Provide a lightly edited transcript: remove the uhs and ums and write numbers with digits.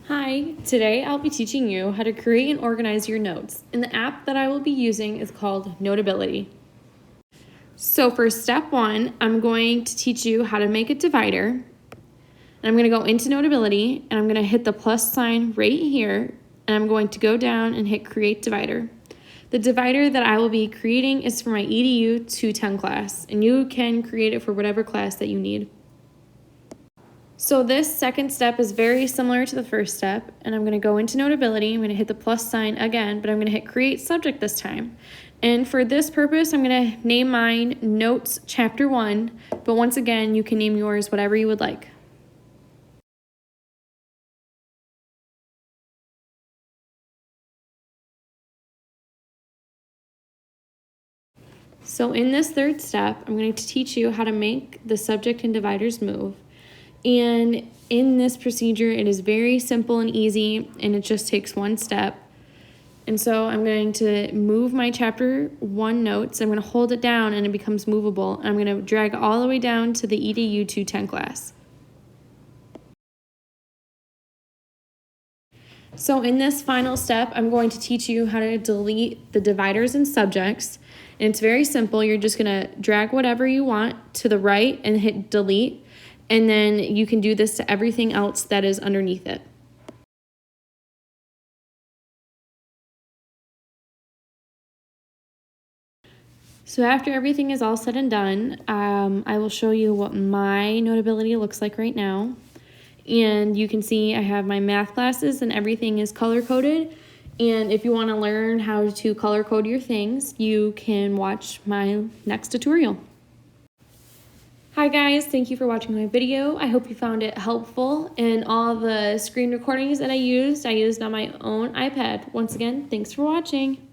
Hi, today I'll be teaching you how to create and organize your notes, and the app that I will be using is called Notability. So for step one, I'm going to teach you how to make a divider, and I'm going to go into Notability, and I'm going to hit the plus sign right here, and I'm going to go down and hit Create Divider. The divider that I will be creating is for my EDU 210 class, and you can create it for whatever class that you need. So this second step is very similar to the first step, and I'm going to go into Notability. I'm going to hit the plus sign again, but I'm going to hit Create Subject this time. And for this purpose, I'm going to name mine Notes Chapter 1, but once again, you can name yours whatever you would like. So in this third step, I'm going to teach you how to make the subject and dividers move. And in this procedure, it is very simple and easy, and it just takes one step. And so I'm going to move my chapter 1 notes. I'm going to hold it down and it becomes movable. And I'm going to drag all the way down to the EDU 210 class. So in this final step, I'm going to teach you how to delete the dividers and subjects. And it's very simple. You're just going to drag whatever you want to the right and hit delete. And then you can do this to everything else that is underneath it. So after everything is all said and done, I will show you what my Notability looks like right now. And you can see I have my math classes and everything is color-coded. And if you want to learn how to color-code your things, you can watch my next tutorial. Hi guys, thank you for watching my video. I hope you found it helpful, and all the screen recordings that I used on my own iPad. Once again, thanks for watching.